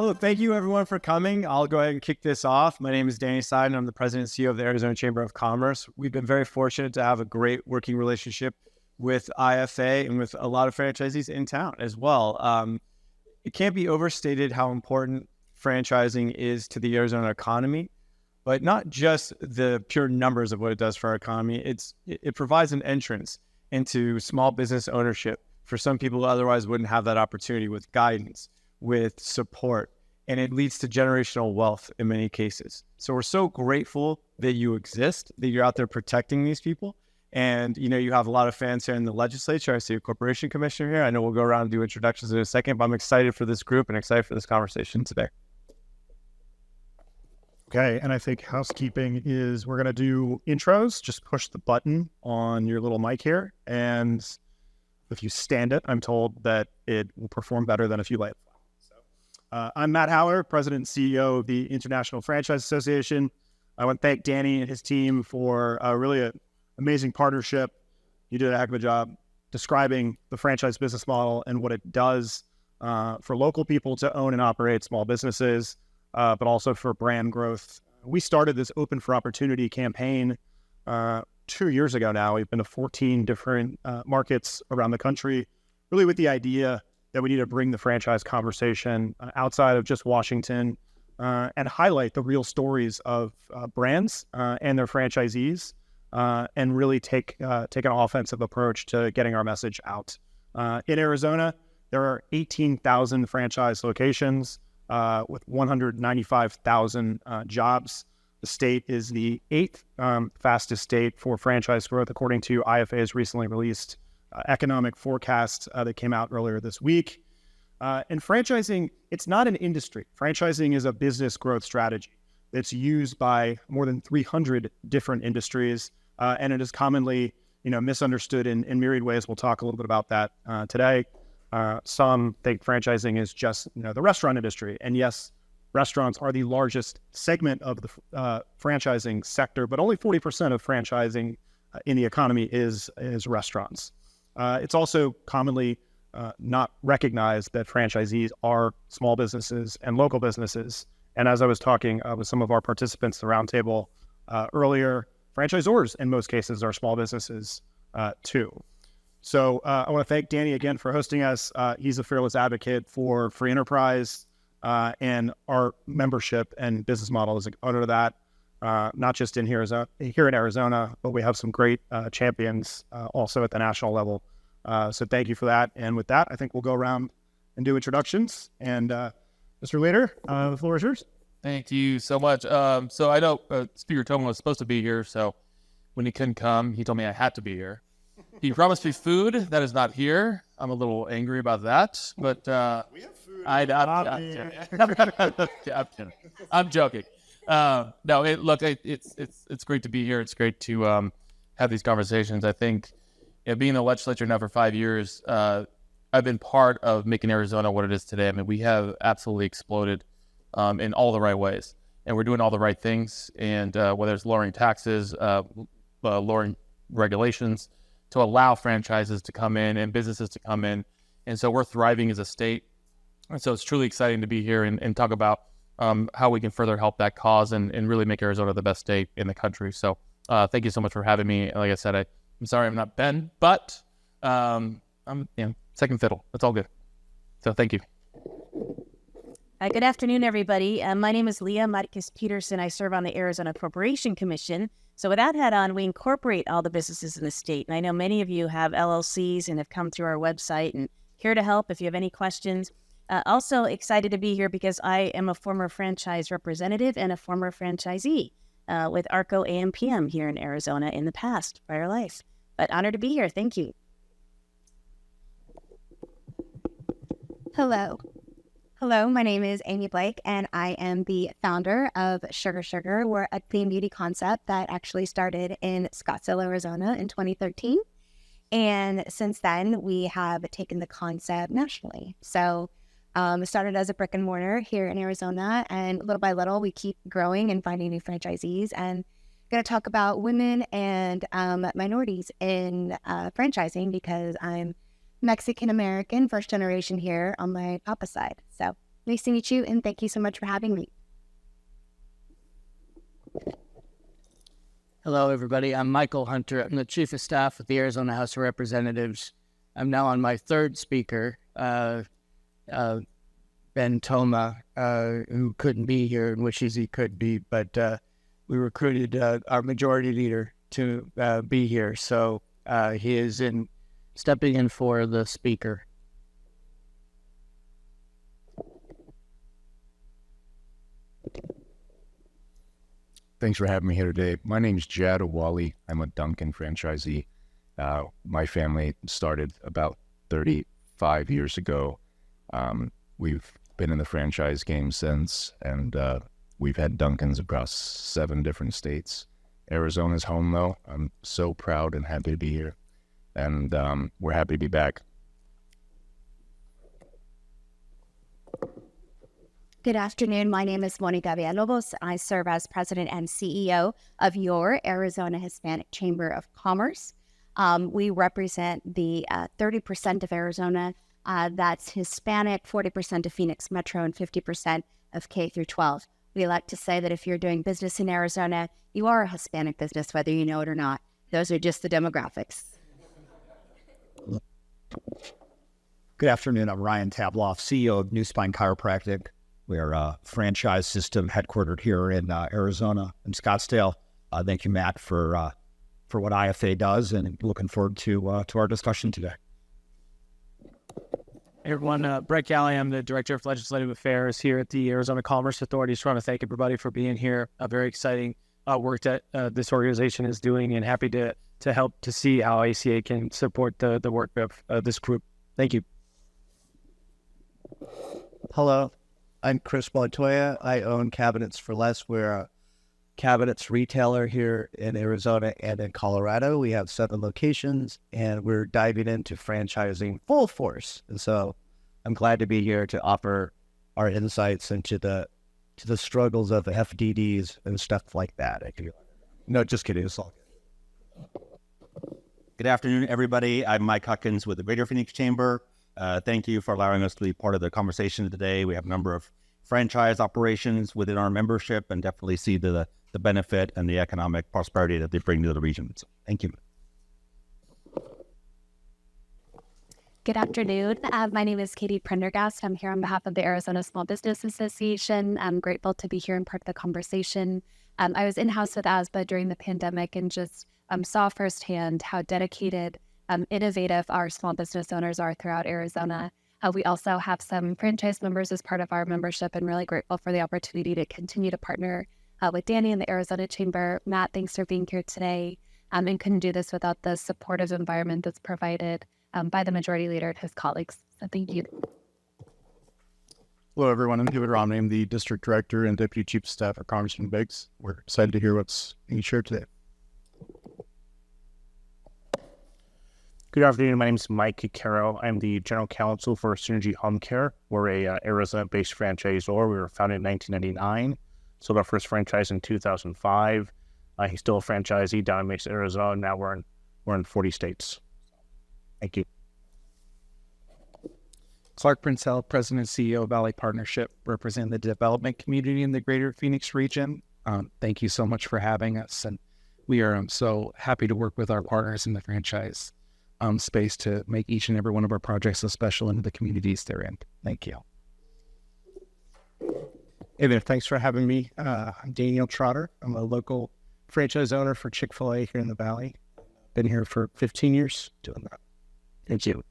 Oh, thank you everyone for coming. I'll go ahead and kick this off. My name is Danny Seiden. I'm the president and CEO of the Arizona Chamber of Commerce. We've been very fortunate to have a great working relationship with IFA and with a lot of franchisees in town as well. It can't be overstated how important franchising is to the Arizona economy, but not just the pure numbers of what it does for our economy. It provides an entrance into small business ownership for some people who otherwise wouldn't have that opportunity, with guidance, with support, and it leads to generational wealth in many cases. So we're so grateful that you exist, that you're out there protecting these people. And, you know, you have a lot of fans here in the legislature. I see a corporation commissioner here. I know we'll go around and do introductions in a second, but I'm excited for this group and excited for this conversation today. Okay, and I think housekeeping is we're going to do intros. Just push the button on your little mic here. And if you stand it, I'm told that it will perform better than if you lay it flat. So, I'm Matt Howler, President and CEO of the International Franchise Association. I want to thank Danny and his team for really an amazing partnership. You did a heck of a job describing the franchise business model and what it does for local people to own and operate small businesses, but also for brand growth. We started this Open for Opportunity campaign 2 years ago now. We've been to 14 different markets around the country, really with the idea that we need to bring the franchise conversation outside of just Washington and highlight the real stories of brands and their franchisees and really take an offensive approach to getting our message out. In Arizona, there are 18,000 franchise locations with 195,000 jobs. The state is the 8th fastest state for franchise growth, according to IFA's recently released economic forecast that came out earlier this week. And franchising, it's not an industry. Franchising is a business growth strategy that's used by more than 300 different industries, and it is commonly, misunderstood in myriad ways. We'll talk a little bit about that today. Some think franchising is just, the restaurant industry, and yes, restaurants are the largest segment of the franchising sector, but only 40% of franchising in the economy is restaurants. It's also commonly not recognized that franchisees are small businesses and local businesses. And as I was talking with some of our participants at the Roundtable earlier, franchisors in most cases are small businesses too. So I want to thank Danny again for hosting us. He's a fearless advocate for free enterprise. And our membership and business model is under that, not just here in Arizona, but we have some great champions also at the national level. So thank you for that. And with that, I think we'll go around and do introductions. And Mr. Leader, the floor is yours. Thank you so much. So I know Speaker Tobin was supposed to be here, so when he couldn't come, he told me I had to be here. He promised me food that is not here. I'm a little angry about that, but We have food. I'm joking. No, it's great to be here. It's great to have these conversations. I think being in the legislature now for 5 years, I've been part of making Arizona what it is today. I mean, we have absolutely exploded in all the right ways, and we're doing all the right things. And whether it's lowering taxes, lowering regulations to allow franchises to come in and businesses to come in. And so we're thriving as a state. And so it's truly exciting to be here and talk about how we can further help that cause and really make Arizona the best state in the country. So thank you so much for having me. Like I said, I'm sorry I'm not Ben, but I'm second fiddle. That's all good. So thank you. Good afternoon, everybody. My name is Leah Marquez Peterson. I serve on the Arizona Corporation Commission. So with that hat on, we incorporate all the businesses in the state. And I know many of you have LLCs and have come through our website and here to help if you have any questions. Also excited to be here because I am a former franchise representative and a former franchisee with ARCO AMPM here in Arizona in the past, prior life. But honored to be here. Thank you. Hello. Hello, my name is Amy Blake, and I am the founder of Sugar Sugar. We're a clean beauty concept that actually started in Scottsdale, Arizona in 2013. And since then, we have taken the concept nationally. So it started as a brick and mortar here in Arizona, and little by little, we keep growing and finding new franchisees. And going to talk about women and minorities in franchising because I'm Mexican-American, first generation here on my papa's side. So Nice to meet you, and thank you so much for having me. Hello, everybody. I'm Michael Hunter. I'm the Chief of Staff with the Arizona House of Representatives. I'm now on my third speaker, Ben Toma, who couldn't be here and wishes he could be, but we recruited our majority leader to be here. So he is stepping in for the speaker. Thanks for having me here today. My name is Jad Awali. I'm a Dunkin' franchisee. My family started about 35 years ago. We've been in the franchise game since, and we've had Dunkins across 7 different states. Arizona's home, though. I'm so proud and happy to be here, and we're happy to be back. Good afternoon. My name is Monica Villalobos. I serve as president and CEO of your Arizona Hispanic Chamber of Commerce. We represent the 30% of Arizona that's Hispanic, 40% of Phoenix Metro, and 50% of K through 12. We like to say that if you're doing business in Arizona, you are a Hispanic business, whether you know it or not. Those are just the demographics. Good afternoon. I'm Ryan Tabloff, CEO of New Spine Chiropractic. We're a franchise system headquartered here in Arizona, in Scottsdale. Thank you, Matt, for what IFA does, and looking forward to our discussion today. Hey everyone, Brett Galley. I'm the Director of Legislative Affairs here at the Arizona Commerce Authority. Just want to thank everybody for being here. Very exciting work that this organization is doing, and happy to help to see how ACA can support the work of this group. Thank you. Hello, I'm Chris Montoya. I own Cabinets for Less. We're a cabinets retailer here in Arizona and in Colorado. We have 7 locations, and we're diving into franchising full force. And so I'm glad to be here to offer our insights into the struggles of FDDs and stuff like that. No, just kidding. It's all good. Good afternoon, everybody. I'm Mike Huckins with the Greater Phoenix Chamber. Thank you for allowing us to be part of the conversation today. We have a number of franchise operations within our membership, and definitely see the benefit and the economic prosperity that they bring to the region. So, thank you. Good afternoon. My name is Katie Prendergast. I'm here on behalf of the Arizona Small Business Association. I'm grateful to be here and part of the conversation. I was in-house with ASBA during the pandemic and just saw firsthand how dedicated, innovative our small business owners are throughout Arizona. We also have some franchise members as part of our membership, and really grateful for the opportunity to continue to partner with Danny and the Arizona Chamber. Matt, thanks for being here today, and couldn't do this without the supportive environment that's provided by the majority leader and his colleagues. So thank you. Hello, everyone. I'm David Romney. I'm the District Director and Deputy Chief of Staff at Congressman Biggs. We're excited to hear what's being shared today. Good afternoon. My name is Mike Kikero. I'm the General Counsel for Synergy Home Care. We're a Arizona-based franchisor. We were founded in 1999. Sold our first franchise in 2005. He's still a franchisee down in Mesa, Arizona. Now we're in 40 states. Thank you. Clark Princell, President and CEO of Valley Partnership, represent the development community in the greater Phoenix region. Thank you so much for having us. And we are so happy to work with our partners in the franchise space to make each and every one of our projects so special into the communities they're in. Thank you. Hey there, thanks for having me. I'm Daniel Trotter. I'm a local franchise owner for Chick-fil-A here in the Valley. Been here for 15 years doing that. Thank you.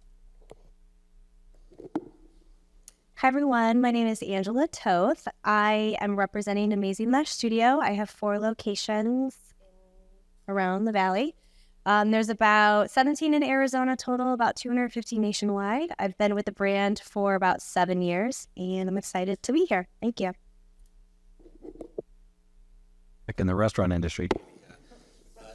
Hi, everyone. My name is Angela Toth. I am representing Amazing Lash Studio. I have 4 locations around the Valley. There's about 17 in Arizona total, about 250 nationwide. I've been with the brand for about 7 years, and I'm excited to be here. Thank you. In the restaurant industry.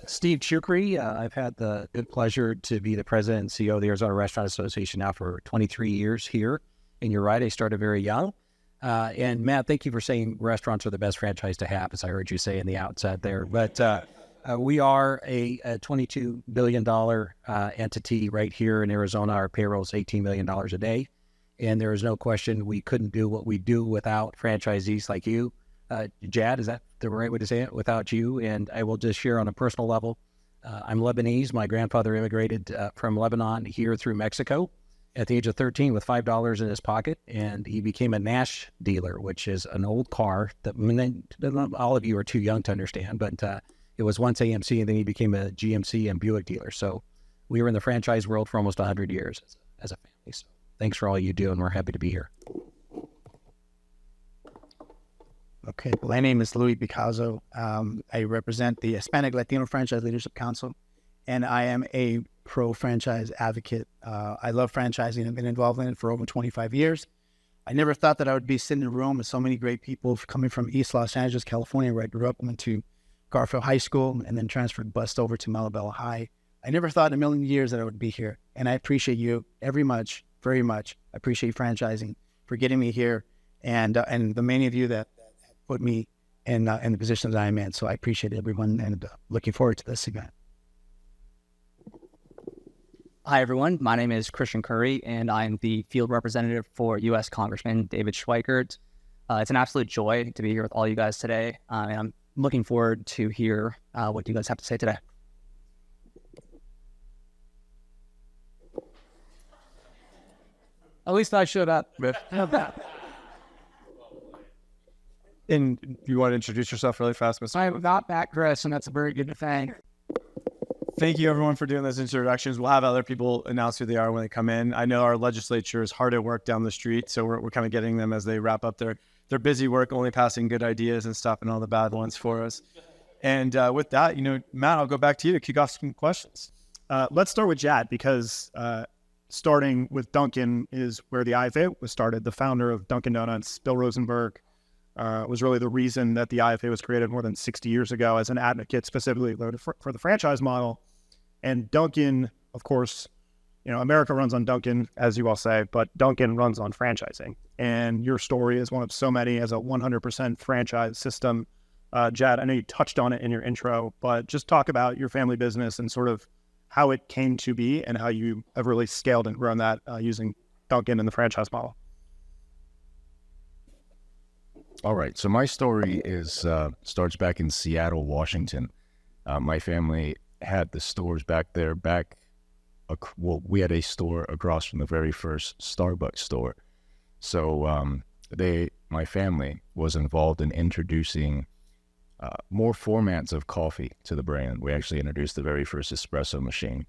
Steve Chukri, I've had the good pleasure to be the president and CEO of the Arizona Restaurant Association now for 23 years here. And you're right, I started very young. And Matt, thank you for saying restaurants are the best franchise to have, as I heard you say in the outset there. But we are a $22 billion entity right here in Arizona. Our payroll is $18 million a day. And there is no question we couldn't do what we do without franchisees like you. Jad, is that the right way to say it? Without you. And I will just share on a personal level. I'm Lebanese. My grandfather immigrated from Lebanon here through Mexico at the age of 13 with $5 in his pocket. And he became a Nash dealer, which is an old car that all of you are too young to understand, but it was once AMC, and then he became a GMC and Buick dealer. So we were in the franchise world for almost 100 years as a family. So thanks for all you do, and we're happy to be here. Okay, my name is Luis Picasso. I represent the Hispanic Latino Franchise Leadership Council, and I am a pro-franchise advocate. I love franchising. I've been involved in it for over 25 years. I never thought that I would be sitting in a room with so many great people coming from East Los Angeles, California, where I grew up. I went to Garfield High School and then transferred bus over to Malabella High. I never thought in a million years that I would be here, and I appreciate you very much. I appreciate franchising for getting me here, and the many of you that put me in the position that I'm in. So I appreciate everyone, and looking forward to this event. Hi, everyone. My name is Christian Curry, and I'm the field representative for U.S. Congressman David Schweikert. It's an absolute joy to be here with all you guys today, and I'm looking forward to hear what you guys have to say today. At least I showed up. And you want to introduce yourself really fast, Mr. I'm not that dressed, and that's a very good thing. Thank you, everyone, for doing those introductions. We'll have other people announce who they are when they come in. I know our legislature is hard at work down the street, so we're kind of getting them as they wrap up their busy work, only passing good ideas and stopping all the bad ones for us. And with that, Matt, I'll go back to you to kick off some questions. Let's start with Jad, because starting with Dunkin' is where the IFA was started. The founder of Dunkin' Donuts, Bill Rosenberg, was really the reason that the IFA was created more than 60 years ago as an advocate specifically for the franchise model. And Dunkin', of course, America runs on Dunkin', as you all say, but Dunkin' runs on franchising. And your story is one of so many as a 100% franchise system. Jad, I know you touched on it in your intro, but just talk about your family business and sort of how it came to be and how you have really scaled and grown that using Dunkin' and the franchise model. All right. So my story starts back in Seattle, Washington. My family had the stores back there. We had a store across from the very first Starbucks store. So my family was involved in introducing more formats of coffee to the brand. We actually introduced the very first espresso machine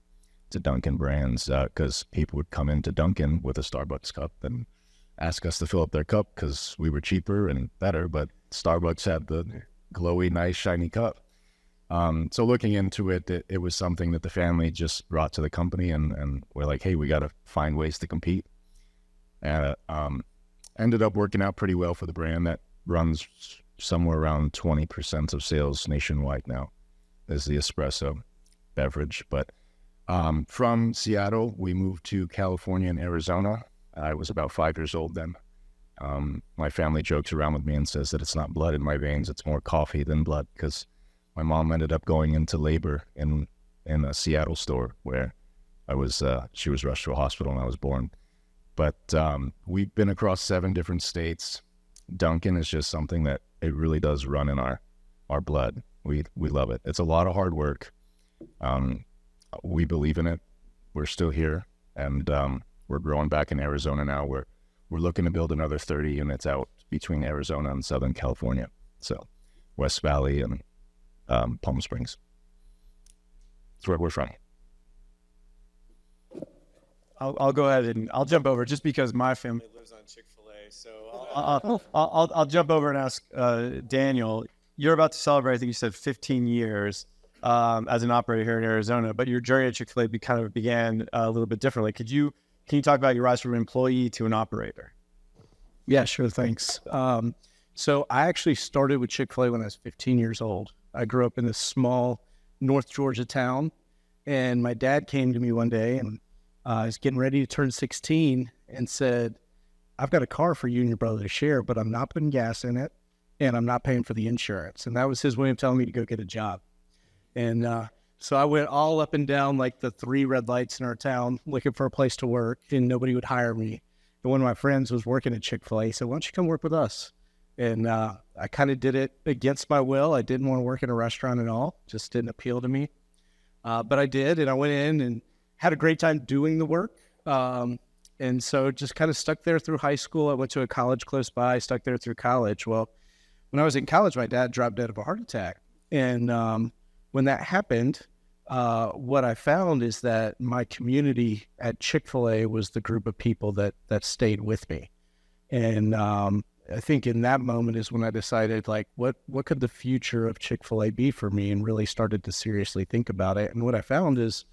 to Dunkin' brands because people would come into Dunkin' with a Starbucks cup and ask us to fill up their cup because we were cheaper and better, but Starbucks had the glowy, nice, shiny cup. So looking into it, it was something that the family just brought to the company, and we're like, hey, we got to find ways to compete. And ended up working out pretty well for the brand. That runs somewhere around 20% of sales nationwide now is the espresso beverage. But from Seattle, we moved to California and Arizona. I was about 5 years old then. My family jokes around with me and says that it's not blood in my veins, it's more coffee than blood, because my mom ended up going into labor in a Seattle store where she was rushed to a hospital and I was born. But we've been across 7 different states. Dunkin' is just something that it really does run in our blood. We love it. It's a lot of hard work. We believe in it. We're still here, and we're growing back in Arizona now. We're looking to build another 30 units out between Arizona and Southern California. So West Valley and Palm Springs. That's where we're from. I'll go ahead and I'll jump over just because my family lives on Chick-fil-A. So I'll jump over and ask Daniel. You're about to celebrate, I think you said 15 years as an operator here in Arizona, but your journey at Chick-fil-A kind of began a little bit differently. Can you talk about your rise from an employee to an operator? Yeah, sure. Thanks. So I actually started with Chick-fil-A when I was 15 years old. I grew up in a small North Georgia town, and my dad came to me one day and I was getting ready to turn 16 and said, I've got a car for you and your brother to share, but I'm not putting gas in it and I'm not paying for the insurance. And that was his way of telling me to go get a job. And so I went all up and down like the 3 red lights in our town looking for a place to work, and nobody would hire me. And one of my friends was working at Chick-fil-A. He said, "Why don't you come work with us?" And I kind of did it against my will. I didn't want to work in a restaurant at all. Just didn't appeal to me. But I did, and I went in and had a great time doing the work. And so just kind of stuck there through high school. I went to a college close by, stuck there through college. Well, when I was in college, my dad dropped dead of a heart attack. And when that happened, what I found is that my community at Chick-fil-A was the group of people that stayed with me. And I think in that moment is when I decided, like, what could the future of Chick-fil-A be for me, and really started to seriously think about it. And what I found is,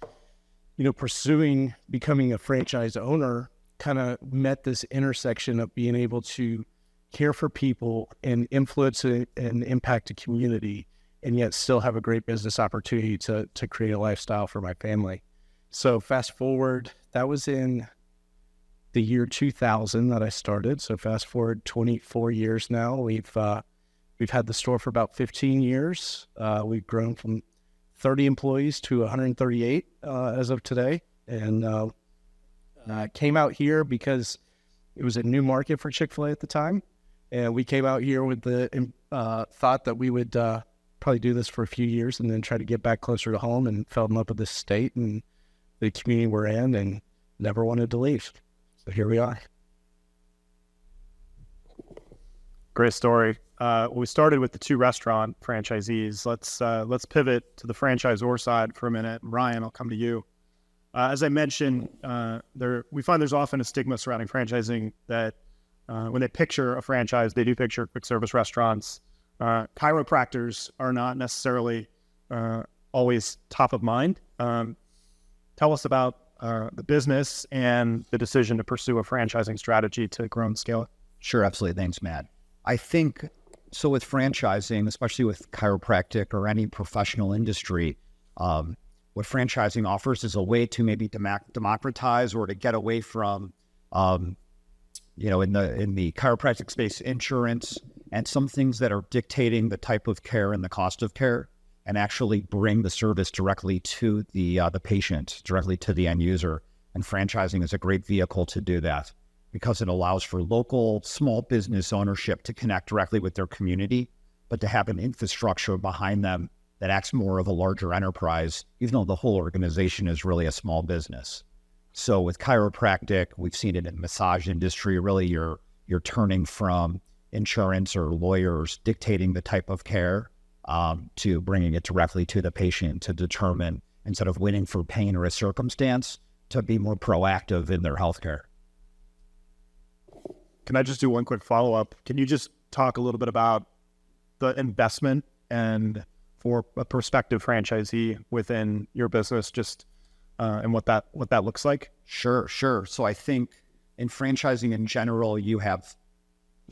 pursuing becoming a franchise owner kind of met this intersection of being able to care for people and influence and impact a community, and yet still have a great business opportunity to create a lifestyle for my family. So fast forward, that was in the year 2000 that I started. So fast forward 24 years now. We've had the store for about 15 years. We've grown from 30 employees to 138 as of today. And came out here because it was a new market for Chick-fil-A at the time. And we came out here with the thought that we would probably do this for a few years and then try to get back closer to home, and fell in love with this state and the community we're in, and never wanted to leave. So here we are. Great story. We started with the 2 restaurant franchisees. Let's pivot to the franchisor side for a minute. Ryan, I'll come to you. As I mentioned, we find there's often a stigma surrounding franchising that when they picture a franchise, they do picture quick service restaurants. Chiropractors are not necessarily always top of mind. Tell us about the business and the decision to pursue a franchising strategy to grow and scale it. Sure, absolutely. Thanks, Matt. I think, so with franchising, especially with chiropractic or any professional industry, what franchising offers is a way to maybe democratize or to get away from, in the chiropractic space, insurance and some things that are dictating the type of care and the cost of care, and actually bring the service directly to the patient, directly to the end user. And franchising is a great vehicle to do that, because it allows for local small business ownership to connect directly with their community, but to have an infrastructure behind them that acts more of a larger enterprise, even though the whole organization is really a small business. So with chiropractic, we've seen it in the massage industry. Really, you're turning from insurance or lawyers dictating the type of care to bringing it directly to the patient to determine, instead of waiting for pain or a circumstance, to be more proactive in their healthcare. Can I just do one quick follow-up? Can you just talk a little bit about the investment and for a prospective franchisee within your business, just and what that looks like? Sure. So I think in franchising in general, you have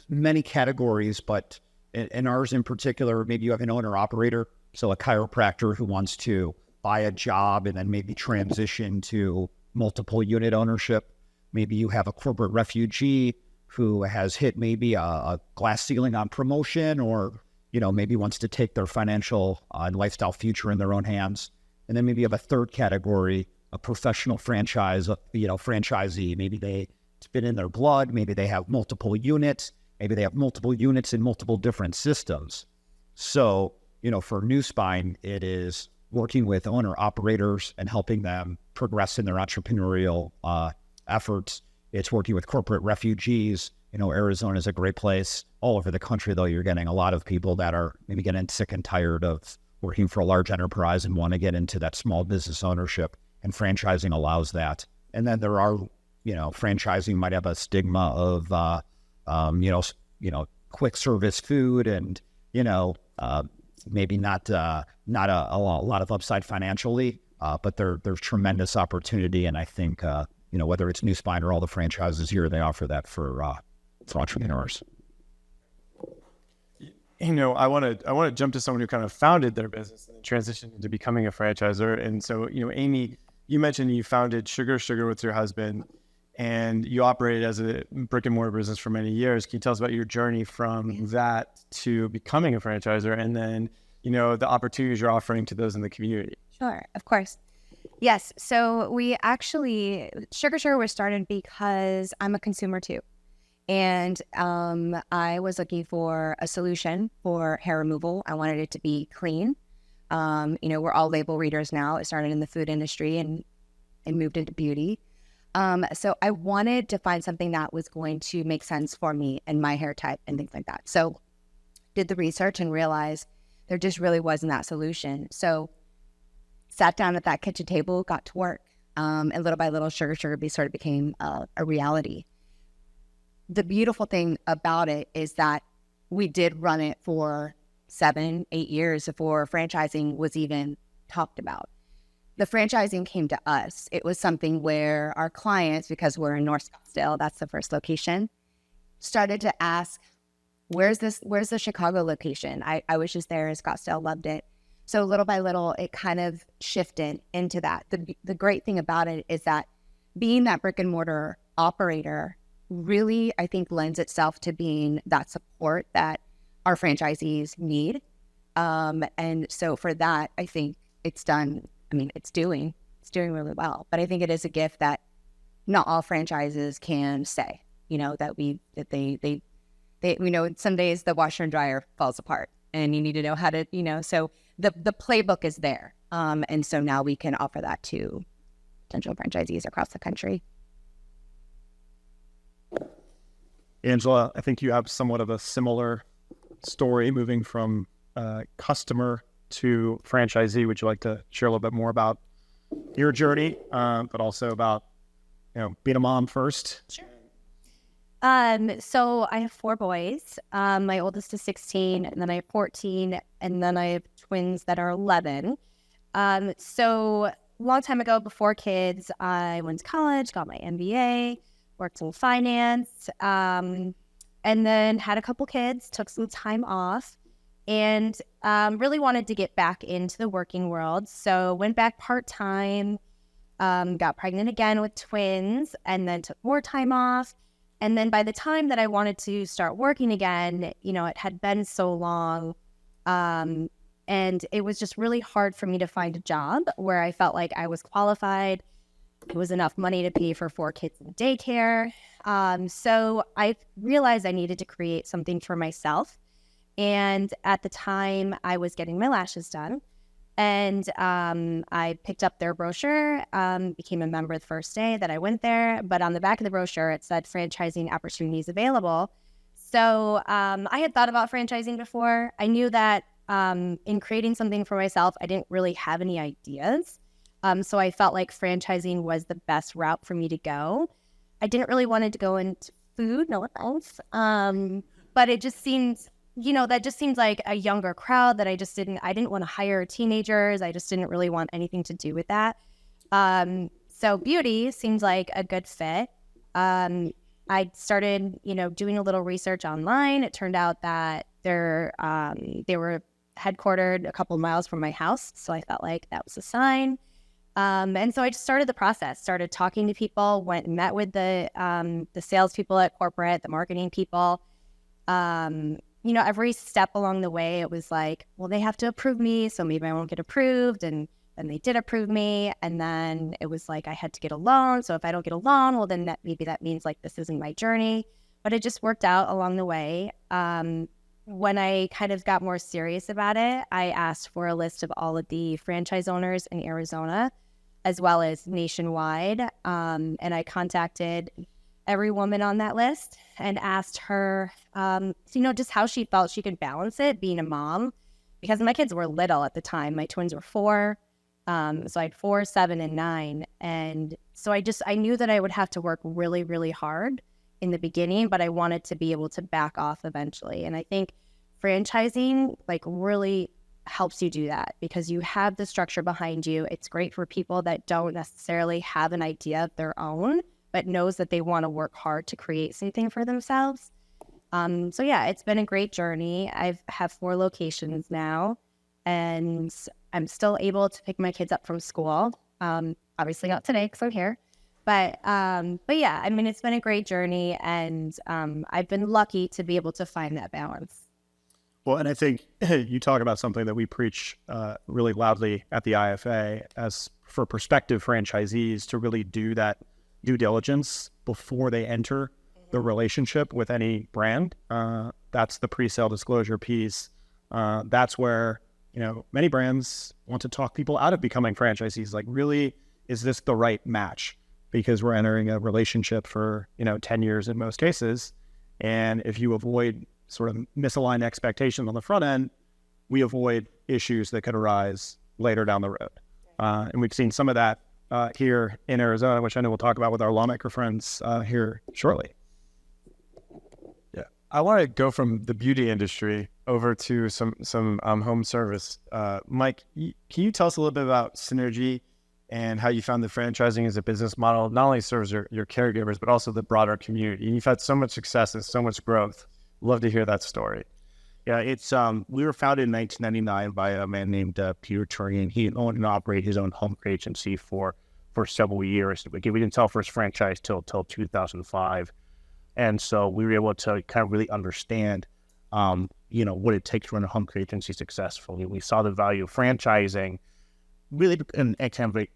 many categories, but in ours in particular, maybe you have an owner-operator, so a chiropractor who wants to buy a job and then maybe transition to multiple unit ownership. Maybe you have a corporate refugee who has hit maybe a glass ceiling on promotion, or maybe wants to take their financial and lifestyle future in their own hands. And then maybe you have a third category, a professional franchisee. Maybe it's been in their blood. Maybe they have multiple units. Maybe they have multiple units in multiple different systems. So, for New Spine, it is working with owner-operators and helping them progress in their entrepreneurial efforts. It's working with corporate refugees. Arizona is a great place. All over the country, though, you're getting a lot of people that are maybe getting sick and tired of working for a large enterprise and want to get into that small business ownership, and franchising allows that. And then there are, franchising might have a stigma of, quick service food and, maybe not a lot of upside financially, but there's tremendous opportunity. And I think, whether it's New Spine or all the franchises here, they offer that for entrepreneurs. I want to jump to someone who kind of founded their business and transitioned into becoming a franchisor. And so, Amy, you mentioned you founded Sugar with your husband, and you operated as a brick and mortar business for many years. Can you tell us about your journey from that to becoming a franchisor, and then, the opportunities you're offering to those in the community? Sure, of course. Yes. So we actually, Sugar Sugar was started because I'm a consumer too. And I was looking for a solution for hair removal. I wanted it to be clean. We're all label readers now. It started in the food industry and moved into beauty. So I wanted to find something that was going to make sense for me and my hair type and things like that. So did the research and realized there just really wasn't that solution. So sat down at that kitchen table, got to work. And little by little, Sugar Sugar sort of became a reality. The beautiful thing about it is that we did run it for 7-8 years before franchising was even talked about. The franchising came to us. It was something where our clients, because we're in North Scottsdale, that's the first location, started to ask, where's the Chicago location? I was just there in Scottsdale, loved it. So little by little, it kind of shifted into that. The great thing about it is that being that brick and mortar operator really, I think, lends itself to being that support that our franchisees need. And so for that, I think it's done. I mean, it's doing really well. But I think it is a gift that not all franchises can say, that they some days the washer and dryer falls apart and you need to know how to, so the playbook is there. And so now we can offer that to potential franchisees across the country. Angela, I think you have somewhat of a similar story moving from customer to franchisee. Would you like to share a little bit more about your journey, but also about, being a mom first? Sure. So I have 4 boys. My oldest is 16, and then I have 14, and then I have twins that are 11. So a long time ago, before kids, I went to college, got my MBA, worked in finance, and then had a couple kids, took some time off, and really wanted to get back into the working world. So went back part-time, got pregnant again with twins, and then took more time off. And then by the time that I wanted to start working again, it had been so long, and it was just really hard for me to find a job where I felt like I was qualified. It was enough money to pay for 4 kids in daycare. So I realized I needed to create something for myself. And at the time, I was getting my lashes done. And I picked up their brochure, became a member the first day that I went there. But on the back of the brochure, it said franchising opportunities available. So I had thought about franchising before. I knew that in creating something for myself, I didn't really have any ideas. So I felt like franchising was the best route for me to go. I didn't really want to go into food, no offense. But it just seemed, that just seems like a younger crowd that I didn't want to hire teenagers. I just didn't really want anything to do with that. So beauty seems like a good fit. I started, doing a little research online. It turned out that they were headquartered a couple miles from my house. So I felt like that was a sign. And so I just started the process, started talking to people, went and met with the salespeople at corporate, the marketing people. Every step along the way, it was like, well, they have to approve me, so maybe I won't get approved. And then they did approve me. And then it was like I had to get a loan. So if I don't get a loan, well, then maybe that means like this isn't my journey. But it just worked out along the way. When I kind of got more serious about it, I asked for a list of all of the franchise owners in Arizona, as well as nationwide. And I contacted every woman on that list and asked her, just how she felt she could balance it being a mom, because my kids were little at the time. My twins were 4. So I had 4, 7, and 9. And so I knew that I would have to work really, really hard in the beginning, but I wanted to be able to back off eventually. And I think franchising really helps you do that because you have the structure behind you. It's great for people that don't necessarily have an idea of their own, but knows that they want to work hard to create something for themselves. So yeah, it's been a great journey. I have 4 locations now, and I'm still able to pick my kids up from school. Obviously not today because I'm here. But yeah, I mean, it's been a great journey, and I've been lucky to be able to find that balance. Well, and I think you talk about something that we preach really loudly at the IFA as for prospective franchisees to really do that due diligence before they enter the relationship with any brand. That's the pre-sale disclosure piece. That's where, many brands want to talk people out of becoming franchisees. Like, really, is this the right match? Because we're entering a relationship for, 10 years in most cases. And if you avoid sort of misaligned expectations on the front end, we avoid issues that could arise later down the road. And we've seen some of that here in Arizona, which I know we'll talk about with our lawmaker friends here shortly. Yeah, I want to go from the beauty industry over to some home service. Mike, can you tell us a little bit about Synergy and how you found the franchising as a business model not only serves your caregivers, but also the broader community? And you've had so much success and so much growth. Love to hear that story. Yeah, it's we were founded in 1999 by a man named Peter Turian. He owned and operated his own home care agency for several years. We didn't sell first franchise till 2005, and so we were able to kind of really understand, what it takes to run a home care agency successfully. We saw the value of franchising, really, and kind of like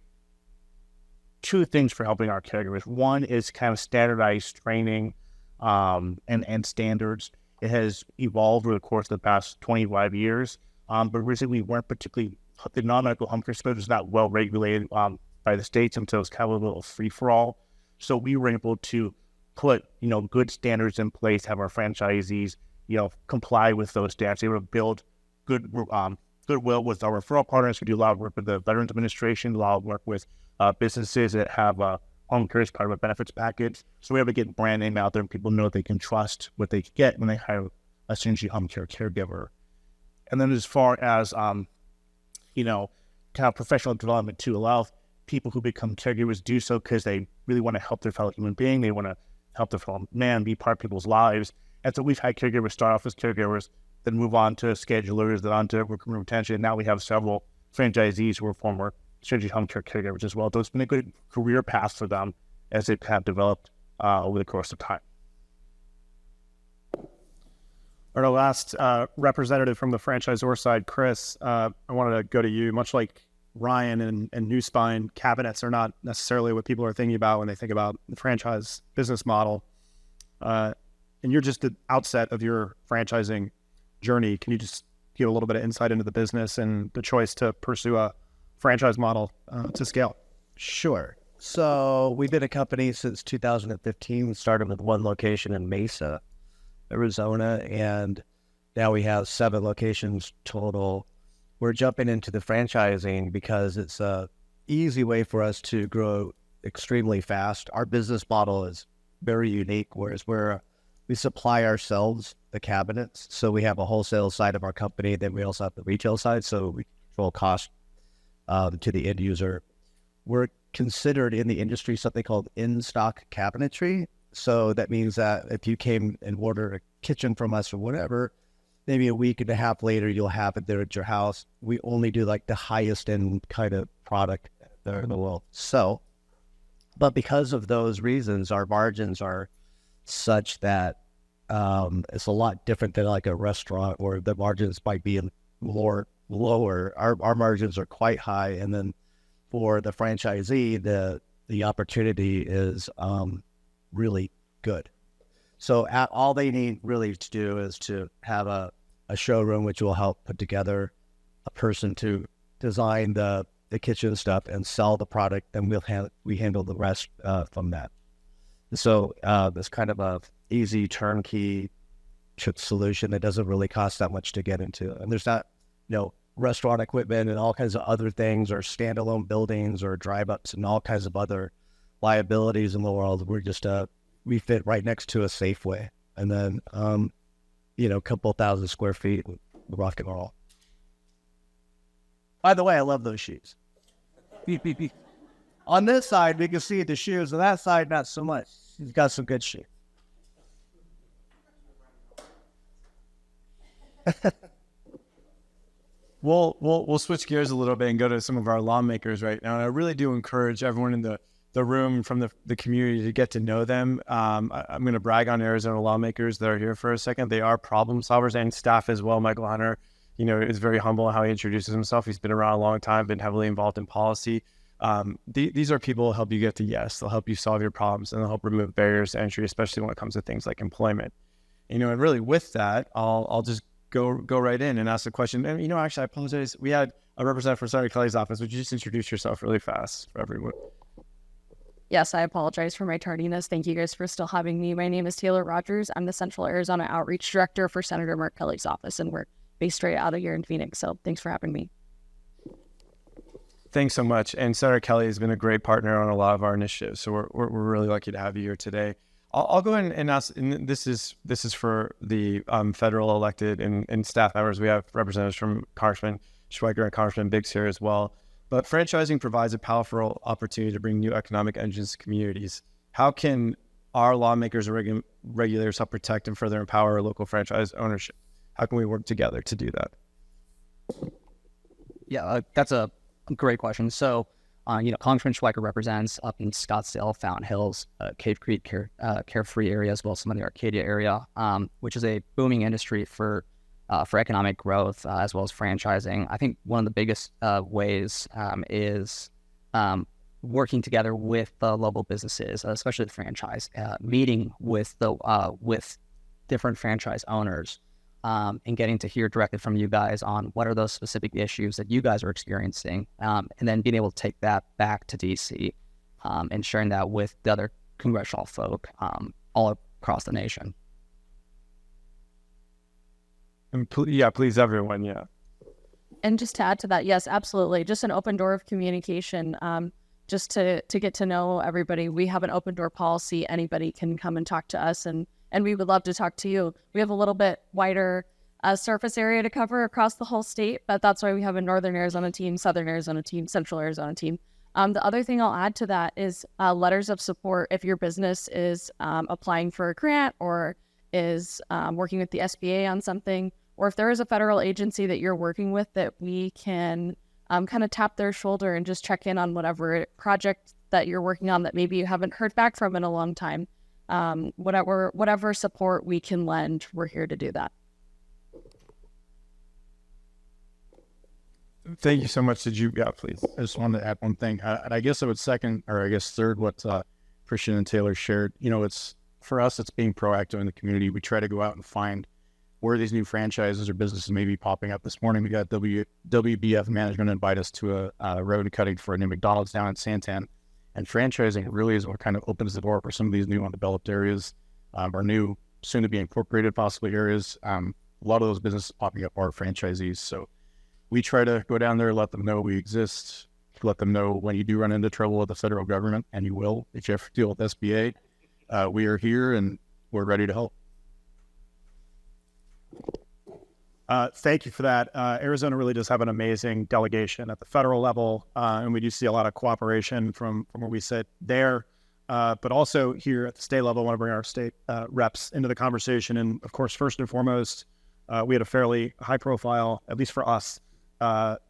two things for helping our caregivers. One is kind of standardized training and standards. It has evolved over the course of the past 25 years, but recently we weren't particularly, the non-medical home care space was not well regulated by the states, and so it's kind of a little free-for-all. So we were able to put, good standards in place, have our franchisees, comply with those standards, able to build goodwill with our referral partners. We do a lot of work with the Veterans Administration, a lot of work with businesses that have home care as part of a benefits package. So we have to get brand name out there and people know they can trust what they get when they hire a Synergy home care caregiver. And then as far as, kind of professional development to allow people who become caregivers do so because they really want to help their fellow human being. They want to help their fellow man, be part of people's lives. And so we've had caregivers start off as caregivers, then move on to schedulers, then on to recruitment retention. Now we have several franchisees who are former Synergy home care caregivers as well. So it's been a good career path for them as they've kind of developed over the course of time. Our last representative from the franchisor side, Chris, I wanted to go to you. Much like Ryan and New Spine, cabinets are not necessarily what people are thinking about when they think about the franchise business model. And you're just the outset of your franchising journey. Can you just give a little bit of insight into the business and the choice to pursue a franchise model to scale? Sure. So we've been a company since 2015. We started with one location in Mesa, Arizona, and now we have 7 locations total. We're jumping into the franchising because it's a easy way for us to grow extremely fast. Our business model is very unique, whereas we supply ourselves the cabinets. So we have a wholesale side of our company, then we also have the retail side, so we control cost to the end user. We're considered in the industry something called in-stock cabinetry. So that means that if you came and ordered a kitchen from us or whatever, maybe a week and a half later, you'll have it there at your house. We only do like the highest end kind of product there in the world. So, but because of those reasons, our margins are such that it's a lot different than like a restaurant where the margins might be lower. Our margins are quite high. And then for the franchisee, the opportunity is really good. So all they need really to do is to have a showroom, which will help put together a person to design the kitchen stuff and sell the product, and we handle the rest from that. So it's kind of a easy turnkey solution that doesn't really cost that much to get into. And there's not, restaurant equipment and all kinds of other things, or standalone buildings or drive-ups and all kinds of other liabilities in the world. We're just we fit right next to a Safeway, and then a couple thousand square feet, rock and roll. By the way, I love those shoes. On this side, we can see the shoes. On that side, not so much. He's got some good shoes. We'll switch gears a little bit and go to some of our lawmakers right now. And I really do encourage everyone in the room from the community to get to know them. I'm going to brag on Arizona lawmakers that are here for a second. They are problem solvers, and staff as well. Michael Hunter, is very humble in how he introduces himself. He's been around a long time, been heavily involved in policy. These are people who help you get to yes. They'll help you solve your problems, and they'll help remove barriers to entry, especially when it comes to things like employment. And really with that, I'll just go right in and ask the question. And actually, I apologize. We had a representative from Senator Kelly's office. Would you just introduce yourself really fast for everyone? Yes, I apologize for my tardiness. Thank you guys for still having me. My name is Taylor Rogers. I'm the Central Arizona Outreach Director for Senator Mark Kelly's office, and we're based right out of here in Phoenix. So thanks for having me. Thanks so much. And Senator Kelly has been a great partner on a lot of our initiatives. So we're really lucky to have you here today. I'll go ahead and ask, and this is for the federal elected and staff members. We have representatives from Congressman Schweiger and Congressman Biggs here as well. But franchising provides a powerful opportunity to bring new economic engines to communities. How can our lawmakers and regulators help protect and further empower local franchise ownership? How can we work together to do that? Yeah, that's a great question. So, Congressman Schweiker represents up in Scottsdale, Fountain Hills, Cave Creek, Carefree area, as well as some of the Arcadia area, which is a booming industry for economic growth, as well as franchising. I think one of the biggest ways is working together with the local businesses, especially the franchise, meeting with different franchise owners, and getting to hear directly from you guys on what are those specific issues that you guys are experiencing, and then being able to take that back to DC and sharing that with the other congressional folk all across the nation. And please, everyone, yeah. And just to add to that, yes, absolutely. Just an open door of communication. Just to get to know everybody. We have an open door policy. Anybody can come and talk to us, and we would love to talk to you. We have a little bit wider surface area to cover across the whole state, but that's why we have a Northern Arizona team, Southern Arizona team, Central Arizona team. The other thing I'll add to that is letters of support. If your business is applying for a grant or is working with the SBA on something, or if there is a federal agency that you're working with that we can kind of tap their shoulder and just check in on whatever project that you're working on that maybe you haven't heard back from in a long time. Whatever support we can lend, we're here to do that. Thank you so much. Yeah, please. I just wanted to add one thing. And I guess I would second, or I guess third, what Christian and Taylor shared. It's for us, it's being proactive in the community. We try to go out and find where these new franchises or businesses may be popping up. This morning, we got WBF management invite us to a road cutting for a new McDonald's down in Santan. And franchising really is what kind of opens the door for some of these new undeveloped areas, or new, soon to be incorporated possibly areas. A lot of those businesses popping up are franchisees. So we try to go down there, let them know we exist, let them know when you do run into trouble with the federal government, and you will if you ever deal with SBA. We are here and we're ready to help. Thank you for that. Arizona really does have an amazing delegation at the federal level, and we do see a lot of cooperation from where we sit there. But also here at the state level, I want to bring our state reps into the conversation. And of course, first and foremost, we had a fairly high profile, at least for us,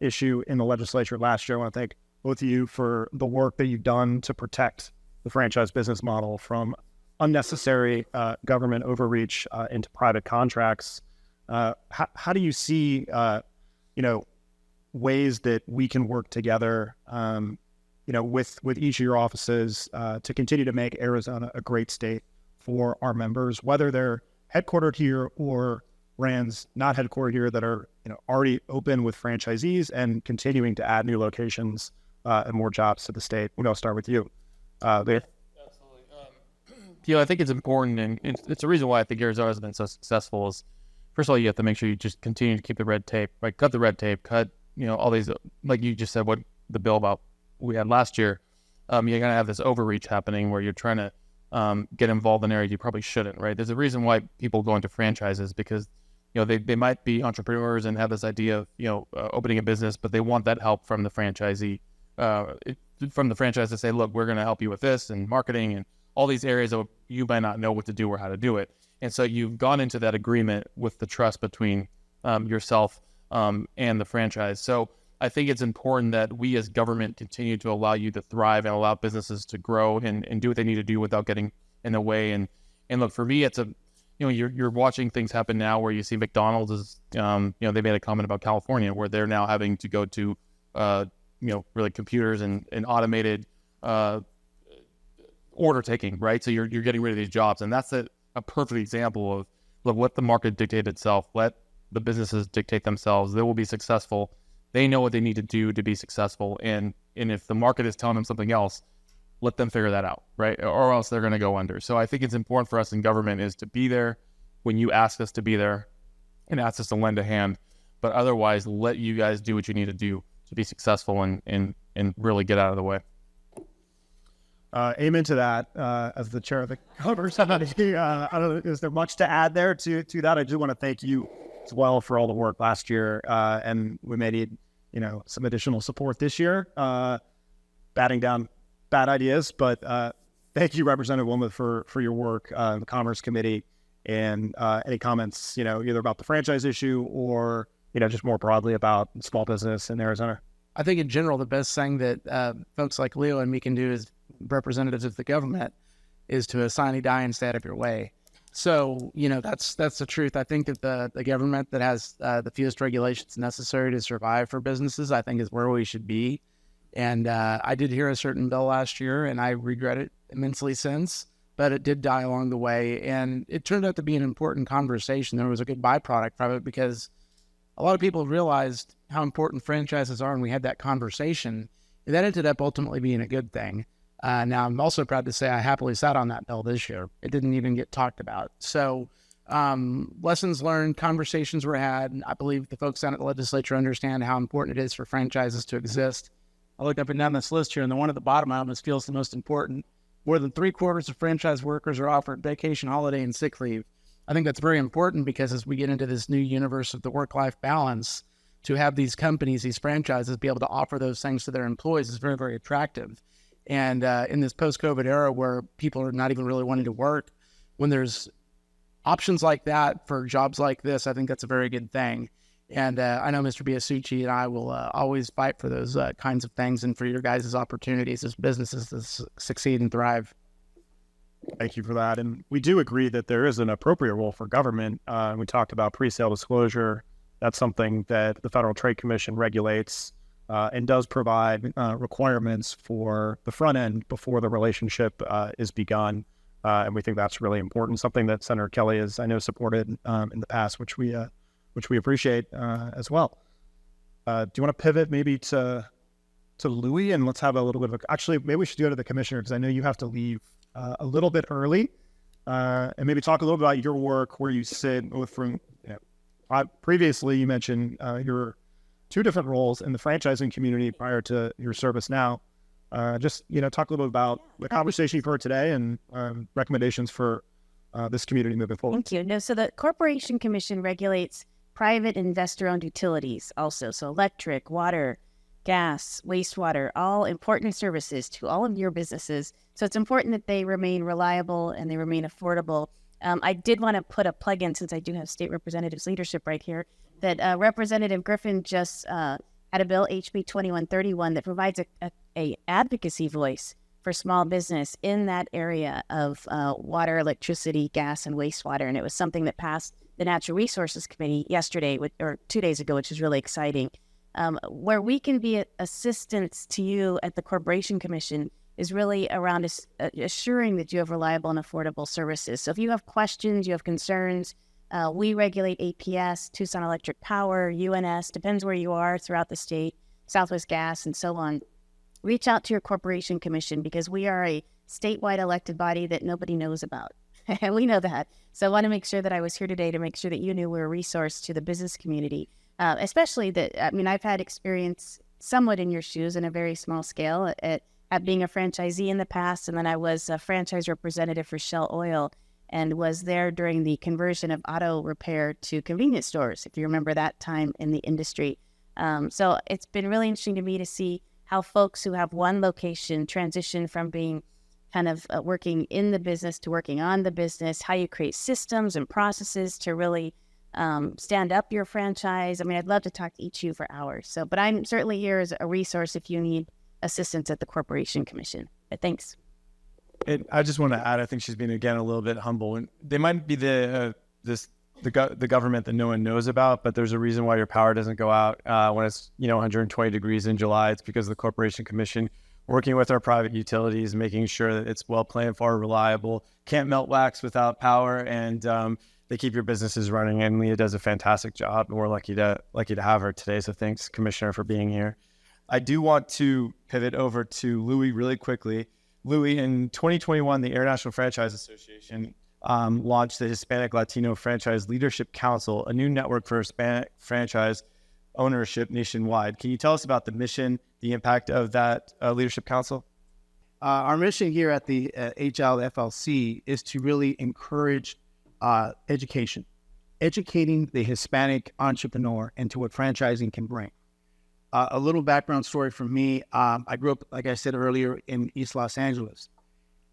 issue in the legislature last year. I want to thank both of you for the work that you've done to protect the franchise business model from unnecessary government overreach into private contracts. How do you see, ways that we can work together, with each of your offices to continue to make Arizona a great state for our members, whether they're headquartered here or brands not headquartered here that are, already open with franchisees and continuing to add new locations and more jobs to the state? We'll start with you. Absolutely. I think it's important, and it's a reason why I think Arizona has been so successful is, first of all, you have to make sure you just continue to keep the red tape, right? Cut the red tape, cut, all these, like you just said, what the bill about we had last year. You're going to have this overreach happening where you're trying to get involved in areas you probably shouldn't, right? There's a reason why people go into franchises because, they might be entrepreneurs and have this idea of, opening a business, but they want that help from the franchisee, from the franchise to say, look, we're going to help you with this and marketing and all these areas that you might not know what to do or how to do it. And so you've gone into that agreement with the trust between yourself and the franchise. So I think it's important that we as government continue to allow you to thrive and allow businesses to grow and do what they need to do without getting in the way. And look, for me, it's you're watching things happen now where you see McDonald's is, they made a comment about California where they're now having to go to really computers and automated order taking, right? So you're getting rid of these jobs, and that's a perfect example of let the market dictate itself. Let the businesses dictate themselves. They will be successful. They know what they need to do to be successful, and if the market is telling them something else, let them figure that out, right? Or else they're going to go under. So I think it's important for us in government is to be there when you ask us to be there and ask us to lend a hand, but otherwise let you guys do what you need to do to be successful and really get out of the way. Amen to that. As the chair of the Commerce Committee, I don't know, is there much to add there to that? I do want to thank you as well for all the work last year, and we may need some additional support this year, batting down bad ideas. But thank you, Representative Wilmoth, for your work in the Commerce Committee, and any comments either about the franchise issue or just more broadly about small business in Arizona. I think in general, the best thing that folks like Leo and me can do as representatives of the government is to assign a die and stay out of your way. So, that's the truth. I think that the government that has the fewest regulations necessary to survive for businesses, I think is where we should be. And I did hear a certain bill last year, and I regret it immensely since, but it did die along the way. And it turned out to be an important conversation. There was a good byproduct from it because a lot of people realized how important franchises are, and we had that conversation. And that ended up ultimately being a good thing. Now, I'm also proud to say I happily sat on that bill this year. It didn't even get talked about. So lessons learned, conversations were had. And I believe the folks down at the legislature understand how important it is for franchises to exist. I looked up and down this list here, and the one at the bottom I almost feels the most important. More than 3/4 of franchise workers are offered vacation, holiday, and sick leave. I think that's very important because as we get into this new universe of the work-life balance, to have these companies, these franchises, be able to offer those things to their employees is very, very attractive. And in this post-COVID era where people are not even really wanting to work, when there's options like that for jobs like this, I think that's a very good thing. And I know Mr. Biasucci and I will always fight for those kinds of things and for your guys' opportunities as businesses to succeed and thrive. Thank you for that. And we do agree that there is an appropriate role for government. We talked about pre-sale disclosure. That's something that the Federal Trade Commission regulates and does provide requirements for the front end before the relationship is begun. And we think that's really important, something that Senator Kelly has, I know, supported in the past, which we appreciate as well. Do you want to pivot maybe to Louis, and let's have a little bit of actually, maybe we should go to the commissioner because I know you have to leave a little bit early, and maybe talk a little bit about your work, where you sit from. Previously, you mentioned your two different roles in the franchising community prior to your service now. Just talk a little bit about the conversation you've heard today and recommendations for this community moving forward. Thank you. No, so the Corporation Commission regulates private investor-owned utilities also. So electric, water, gas, wastewater, all important services to all of your businesses. So it's important that they remain reliable and they remain affordable. I did want to put a plug in, since I do have state representatives leadership right here, that Representative Griffin just had a bill, HB 2131, that provides a advocacy voice for small business in that area of water, electricity, gas, and wastewater. And it was something that passed the Natural Resources Committee yesterday, or 2 days ago, which is really exciting. Where we can be assistance to you at the Corporation Commission is really around assuring that you have reliable and affordable services. So if you have questions, you have concerns, we regulate APS, Tucson Electric Power, UNS, depends where you are throughout the state, Southwest Gas, and so on. Reach out to your Corporation Commission because we are a statewide elected body that nobody knows about. We know that. So I want to make sure that I was here today to make sure that you knew we're a resource to the business community, especially that, I've had experience somewhat in your shoes in a very small scale at being a franchisee in the past, and then I was a franchise representative for Shell Oil and was there during the conversion of auto repair to convenience stores, if you remember that time in the industry. So it's been really interesting to me to see how folks who have one location transition from being kind of working in the business to working on the business, how you create systems and processes to really stand up your franchise. I'd love to talk to each of you for hours. But I'm certainly here as a resource if you need assistance at the Corporation Commission. But thanks. And I just want to add, I think she's been, again, a little bit humble. And they might be this the government that no one knows about, but there's a reason why your power doesn't go out when it's 120 degrees in July. It's because of the Corporation Commission working with our private utilities, making sure that it's well planned for, reliable, can't melt wax without power, and they keep your businesses running. And Leah does a fantastic job, and we're lucky to have her today. So thanks, Commissioner, for being here. I do want to pivot over to Louis really quickly. Louis, in 2021, the International Franchise Association launched the Hispanic Latino Franchise Leadership Council, a new network for Hispanic franchise ownership nationwide. Can you tell us about the mission, the impact of that Leadership Council? Our mission here at the HLFLC is to really encourage education, educating the Hispanic entrepreneur into what franchising can bring. A little background story from me. I grew up, like I said earlier, in East Los Angeles.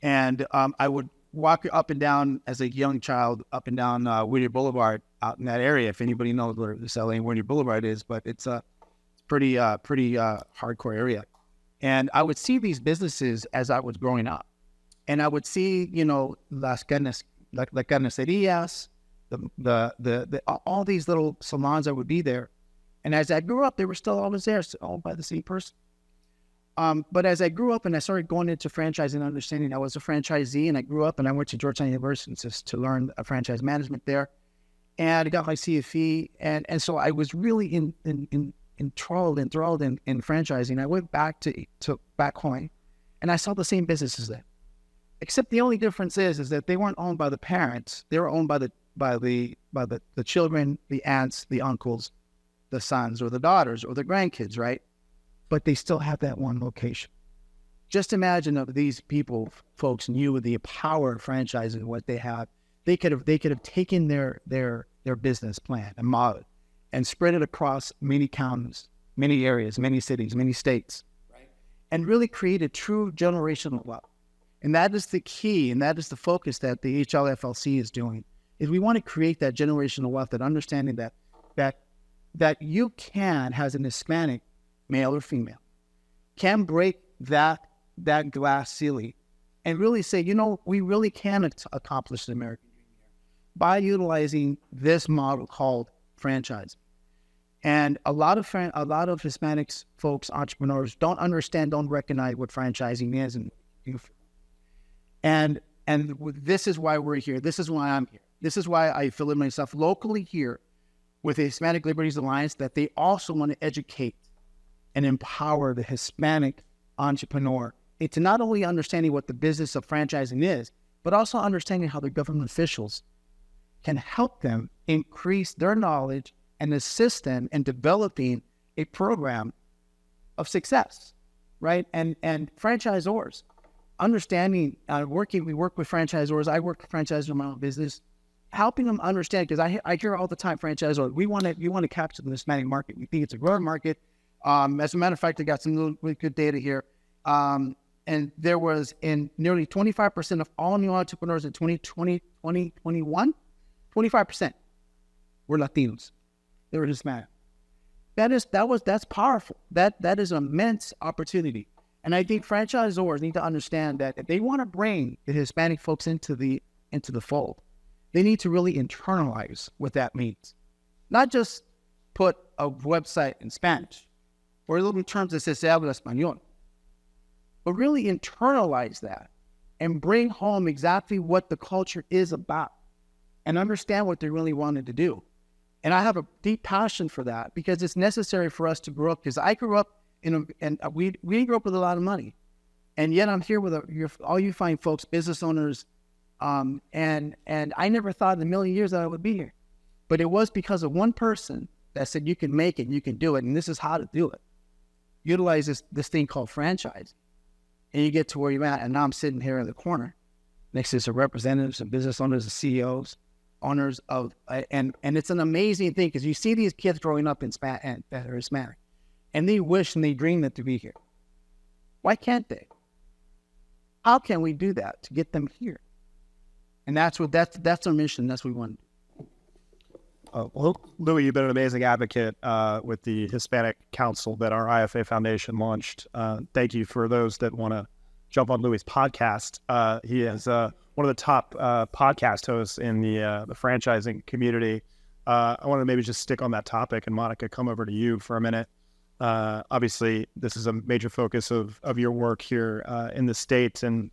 And I would walk up and down as a young child, up and down Whittier Boulevard out in that area. If anybody knows where this LA and Whittier Boulevard is, but it's a pretty hardcore area. And I would see these businesses as I was growing up. And I would see, las carnicerias, all these little salons that would be there. And as I grew up, they were still always there, owned by the same person. But as I grew up and I started going into franchising and understanding I was a franchisee, and I grew up and I went to Georgetown University just to learn franchise management there. And I got my CFE. And so I was really enthralled in franchising. I went back to back home and I saw the same businesses there. Except the only difference is that they weren't owned by the parents. They were owned by the children, the aunts, the uncles, the sons or the daughters or the grandkids, right? But they still have that one location. Just imagine if these folks knew the power of franchising, what they have. They could have taken their business plan and model and spread it across many counties, many areas, many cities, many states, right? And really create a true generational wealth. And that is the key, and that is the focus that the HLFLC is doing. Is we want to create that generational wealth, that understanding that you can, as an Hispanic, male or female, can break that glass ceiling and really say, we really can accomplish the American dream here by utilizing this model called franchising. And a lot of Hispanics, folks, entrepreneurs don't understand, don't recognize what franchising is, and this is why we're here. This is why I'm here. This is why I affiliate myself locally here with the Hispanic Liberties Alliance, that they also want to educate and empower the Hispanic entrepreneur into not only understanding what the business of franchising is, but also understanding how the government officials can help them increase their knowledge and assist them in developing a program of success, right? And franchisors, understanding, we work with franchisors. I work with franchisors in my own business, helping them understand, because I hear all the time, franchisors, we want to capture the Hispanic market. We think it's a growing market. As a matter of fact, I got some really good data here. And there was in nearly 25% of all new entrepreneurs in 2021, 25% were Latinos. They were Hispanic. That's powerful. That is an immense opportunity. And I think franchisors need to understand that if they want to bring the Hispanic folks into the fold, they need to really internalize what that means. Not just put a website in Spanish or little terms that says se habla español, but really internalize that and bring home exactly what the culture is about and understand what they really wanted to do. And I have a deep passion for that because it's necessary for us to grow up, because I grew up we grew up with a lot of money. And yet I'm here with all you fine folks, business owners, and I never thought in a million years that I would be here. But it was because of one person that said, you can make it, you can do it, and this is how to do it. Utilize this thing called franchise. And you get to where you're at, and now I'm sitting here in the corner next to some representatives and business owners and CEOs, owners of, and it's an amazing thing, because you see these kids growing up that are Hispanic, and they wish and they dream that to be here. Why can't they? How can we do that to get them here? And that's our mission. That's what we want. Well, Louis, you've been an amazing advocate with the Hispanic Council that our IFA Foundation launched. Thank you for those that want to jump on Louis' podcast. He is one of the top podcast hosts in the franchising community. I want to maybe just stick on that topic, and Monica, come over to you for a minute. Obviously, this is a major focus of your work here in the States, and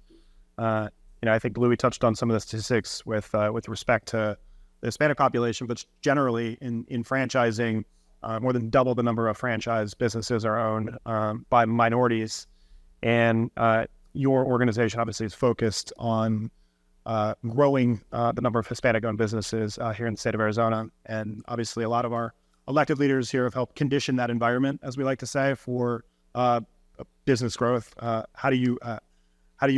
I think Louis touched on some of the statistics with respect to the Hispanic population, but generally in franchising, more than double the number of franchise businesses are owned by minorities, and your organization obviously is focused on growing the number of Hispanic-owned businesses here in the state of Arizona, and obviously a lot of our elected leaders here have helped condition that environment, as we like to say, for business growth. How do you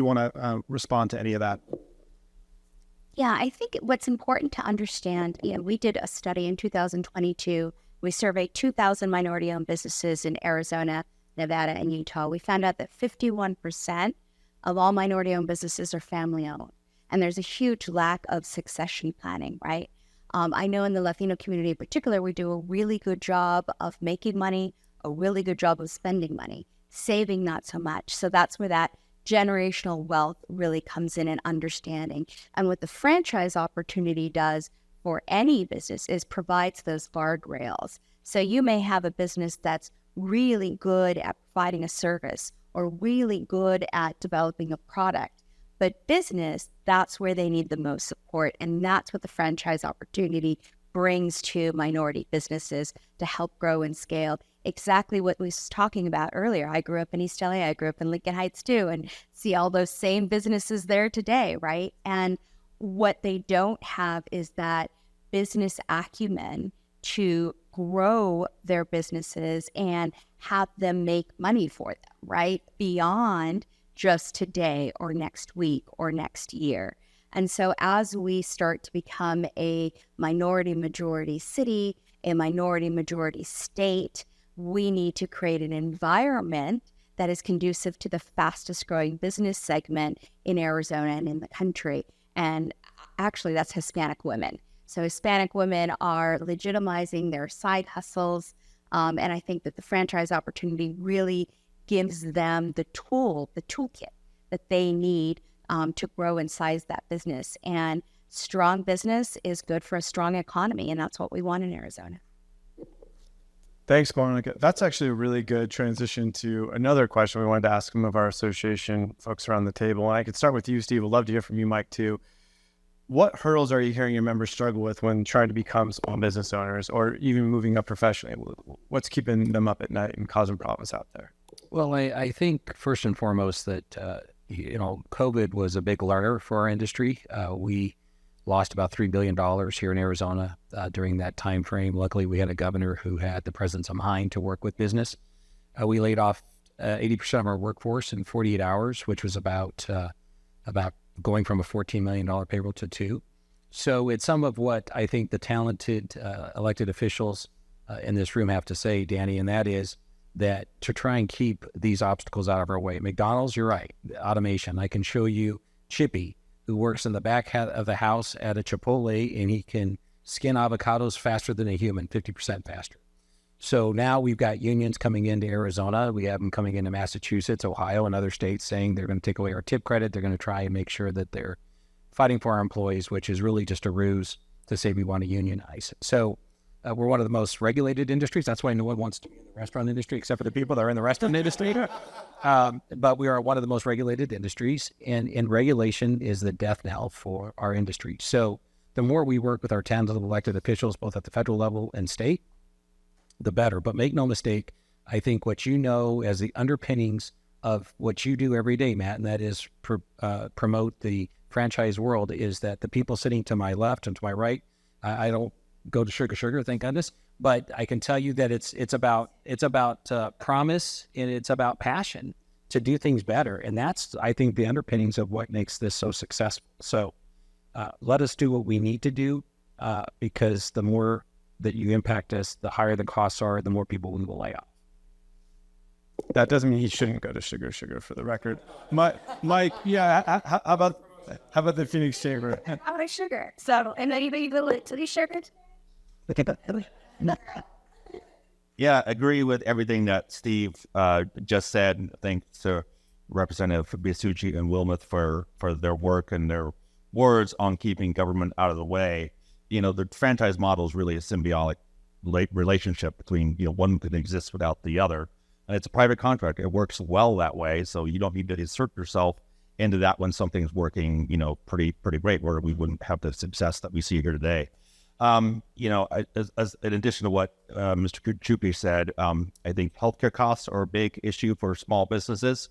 want to respond to any of that? Yeah, I think what's important to understand, we did a study in 2022. We surveyed 2,000 minority-owned businesses in Arizona, Nevada, and Utah. We found out that 51% of all minority-owned businesses are family-owned, and there's a huge lack of succession planning, right? I know in the Latino community in particular, we do a really good job of making money, a really good job of spending money, saving not so much. So that's where that generational wealth really comes in and understanding. And what the franchise opportunity does for any business is provides those guardrails. So you may have a business that's really good at providing a service or really good at developing a product. But business, that's where they need the most support. And that's what the franchise opportunity brings to minority businesses to help grow and scale. Exactly what we was talking about earlier. I grew up in East LA, I grew up in Lincoln Heights too, and see all those same businesses there today, right? And what they don't have is that business acumen to grow their businesses and have them make money for them, right? Beyond just today or next week or next year. And so as we start to become a minority majority city, a minority majority state, we need to create an environment that is conducive to the fastest growing business segment in Arizona and in the country. And actually that's Hispanic women. So Hispanic women are legitimizing their side hustles. And I think that the franchise opportunity really gives them the toolkit that they need to grow and size that business. And strong business is good for a strong economy, and that's what we want in Arizona. Thanks, Monica. That's actually a really good transition to another question we wanted to ask some of our association folks around the table. And I could start with you, Steve. I'd love to hear from you, Mike, too. What hurdles are you hearing your members struggle with when trying to become small business owners or even moving up professionally? What's keeping them up at night and causing problems out there? Well, I think first and foremost that, COVID was a big learner for our industry. We lost about $3 billion here in Arizona during that time frame. Luckily, we had a governor who had the presence of mind to work with business. We laid off 80% of our workforce in 48 hours, which was about going from a $14 million payroll to $2 million. So it's some of what I think the talented elected officials in this room have to say, Danny, and that is that to try and keep these obstacles out of our way. McDonald's, you're right, automation. I can show you Chippy, who works in the back of the house at a Chipotle, and he can skin avocados faster than a human, 50% faster. So now we've got unions coming into Arizona. We have them coming into Massachusetts, Ohio, and other states saying they're going to take away our tip credit. They're going to try and make sure that they're fighting for our employees, which is really just a ruse to say we want to unionize. So we're one of the most regulated industries. That's why no one wants to be in the restaurant industry except for the people that are in the restaurant industry. But we are one of the most regulated industries, and regulation is the death knell for our industry. So the more we work with our talented elected officials, both at the federal level and state, the better. But make no mistake, I think what you know as the underpinnings of what you do every day, Matt, and that is promote the franchise world, is that the people sitting to my left and to my right, I don't go to sugar, thank goodness, but I can tell you that it's about promise, and it's about passion to do things better. And that's, I think, the underpinnings of what makes this so successful. So let us do what we need to do because the more that you impact us, the higher the costs are, the more people we will lay off. That doesn't mean he shouldn't go to sugar for the record. Mike, yeah, how about the Phoenix Chamber? How about sugar? So, and then you go to these sugars? Yeah, agree with everything that Steve just said. Thanks to Representative Bisucci and Wilmoth for their work and their words on keeping government out of the way. The franchise model is really a symbiotic relationship between, one can exist without the other. And it's a private contract. It works well that way. So you don't need to insert yourself into that when something's working, pretty great, where we wouldn't have the success that we see here today. As in addition to what Mr. Chukri said, I think healthcare costs are a big issue for small businesses,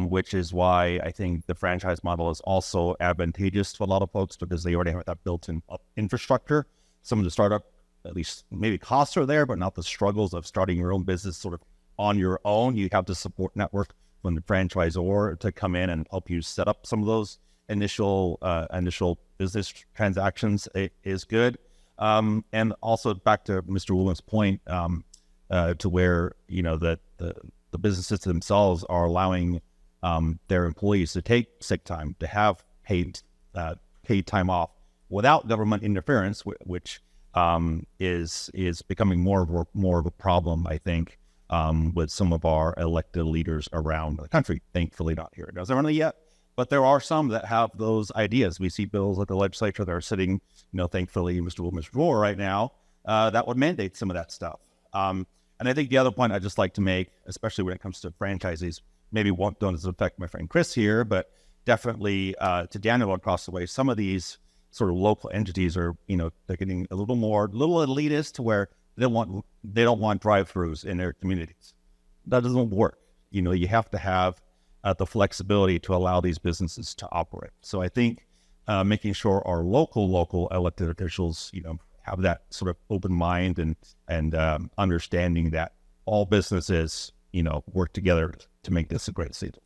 which is why I think the franchise model is also advantageous to a lot of folks because they already have that built-in infrastructure. Some of the startup, at least maybe costs are there, but not the struggles of starting your own business sort of on your own. You have the support network from the franchisor to come in and help you set up some of those initial business transactions is good. And also back to Mr. Williams' point, to where, that the businesses themselves are allowing their employees to take sick time, to have paid time off without government interference, which is becoming more of a problem, I think, with some of our elected leaders around the country. Thankfully, not here in Arizona yet, but there are some that have those ideas. We see bills at the legislature that are sitting, thankfully, Mr. Wilmer's floor right now, that would mandate some of that stuff. And I think the other point I'd just like to make, especially when it comes to franchisees, maybe don't affect my friend Chris here, but definitely to Daniel across the way, some of these sort of local entities are, they're getting a little elitist to where they don't want drive-throughs in their communities. That doesn't work. You have to have the flexibility to allow these businesses to operate. So I think making sure our local elected officials, have that sort of open mind and understanding that all businesses, work together to make this a great city.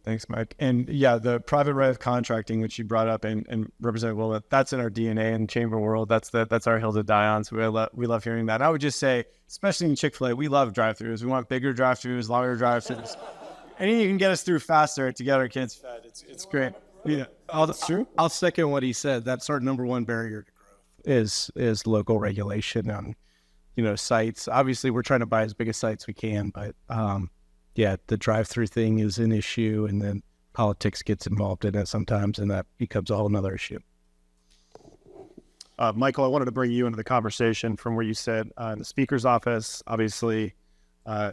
Thanks, Mike. And yeah, the private right of contracting, which you brought up, and Representative Wilmot, that's in our DNA in the chamber world. That's our hill to die on. So we love hearing that. And I would just say, especially in Chick-fil-A, we love drive-throughs. We want bigger drive-throughs, longer drive-throughs. Anything you can get us through faster to get our kids fed. It's great. Yeah, that's true. I'll second what he said. That's our number one barrier to growth is local regulation on, sites. Obviously, we're trying to buy as big a sites we can, but yeah, the drive-through thing is an issue, and then politics gets involved in it sometimes, and that becomes a whole nother issue. Michael, I wanted to bring you into the conversation from where you said in the speaker's office. Obviously,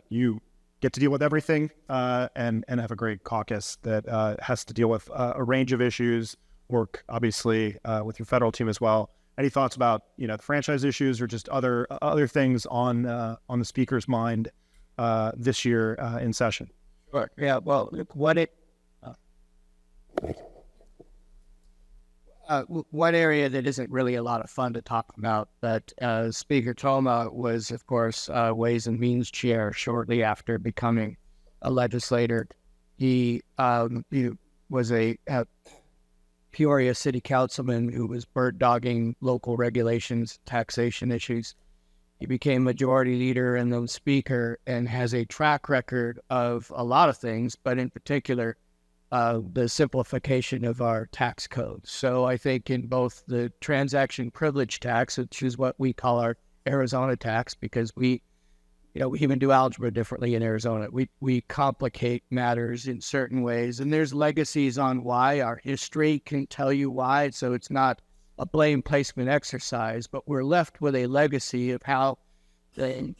you get to deal with everything and have a great caucus that has to deal with a range of issues, work, obviously, with your federal team as well. Any thoughts about, the franchise issues or just other things on the speaker's mind this year in session? Sure. Yeah. Well, one area that isn't really a lot of fun to talk about, but Speaker Toma was, of course, Ways and Means Chair shortly after becoming a legislator. He was a Peoria City Councilman who was bird dogging local regulations, taxation issues. He became majority leader and then speaker and has a track record of a lot of things, but in particular, the simplification of our tax code. So I think in both the transaction privilege tax, which is what we call our Arizona tax, because we even do algebra differently in Arizona. We complicate matters in certain ways, and there's legacies on why. Our history can tell you why, so it's not a blame placement exercise, but we're left with a legacy of how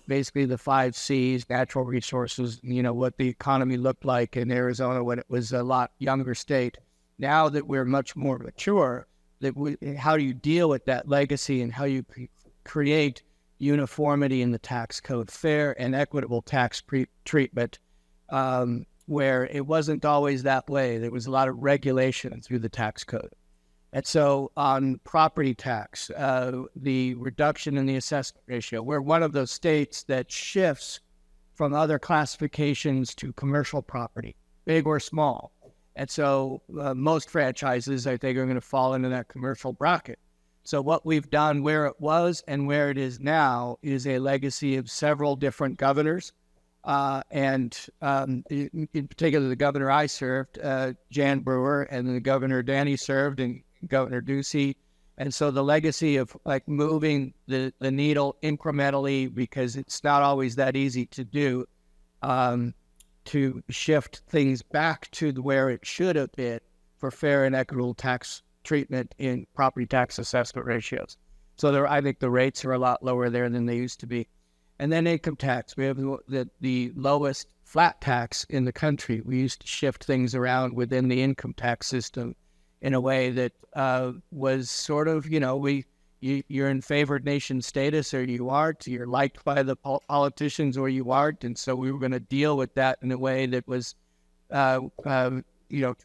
basically the 5 C's, natural resources, what the economy looked like in Arizona when it was a lot younger state. Now that we're much more mature, how do you deal with that legacy and how you create uniformity in the tax code, fair and equitable tax treatment, where it wasn't always that way. There was a lot of regulation through the tax code. And so on property tax, the reduction in the assessment ratio, we're one of those states that shifts from other classifications to commercial property, big or small. And so most franchises, I think, are going to fall into that commercial bracket. So what we've done where it was and where it is now is a legacy of several different governors. And in particular, the governor I served, Jan Brewer, and the governor Danny served, and Governor Ducey. And so the legacy of moving the needle incrementally, because it's not always that easy to do, to shift things back to where it should have been for fair and equitable tax treatment in property tax assessment ratios. So I think the rates are a lot lower there than they used to be. And then income tax. We have the lowest flat tax in the country. We used to shift things around within the income tax system in a way that was sort of, you're in favored nation status or you aren't. You're liked by the politicians or you aren't. And so we were going to deal with that in a way that was,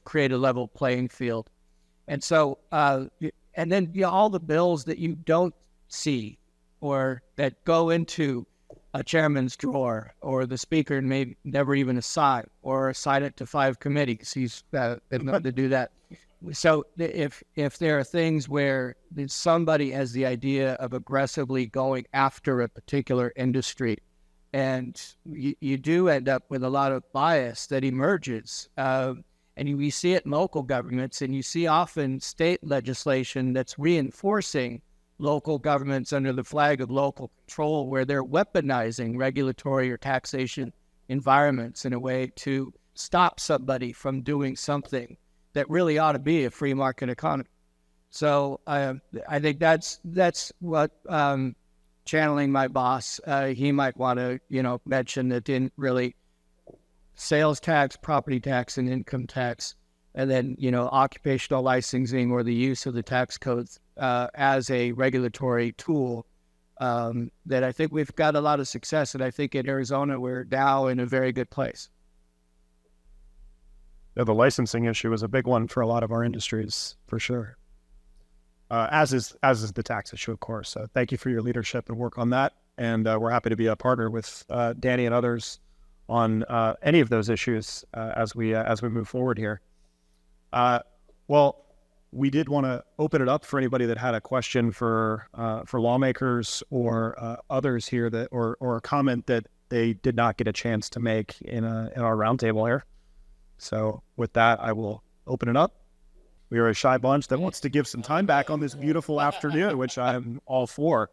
create a level playing field. And so, and then all the bills that you don't see or that go into a chairman's drawer, or the speaker may never even assign or assign it to 5 committees. He's been known to do that. So if there are things where somebody has the idea of aggressively going after a particular industry, and you do end up with a lot of bias that emerges, and we see it in local governments, and you see often state legislation that's reinforcing local governments under the flag of local control, where they're weaponizing regulatory or taxation environments in a way to stop somebody from doing something that really ought to be a free market economy. So I think that's what channeling my boss, he might want to mention that didn't really sales tax, property tax, and income tax, and then occupational licensing or the use of the tax codes as a regulatory tool. That I think we've got a lot of success, and I think in Arizona we're now in a very good place. Yeah, the licensing issue is a big one for a lot of our industries, for sure. As is the tax issue, of course. So thank you for your leadership and work on that. And we're happy to be a partner with Danny and others on any of those issues as we move forward here. Well, we did want to open it up for anybody that had a question for lawmakers or others here that or a comment that they did not get a chance to make in our roundtable here. So with that, I will open it up. We are a shy bunch that wants to give some time back on this beautiful afternoon, which I'm all for.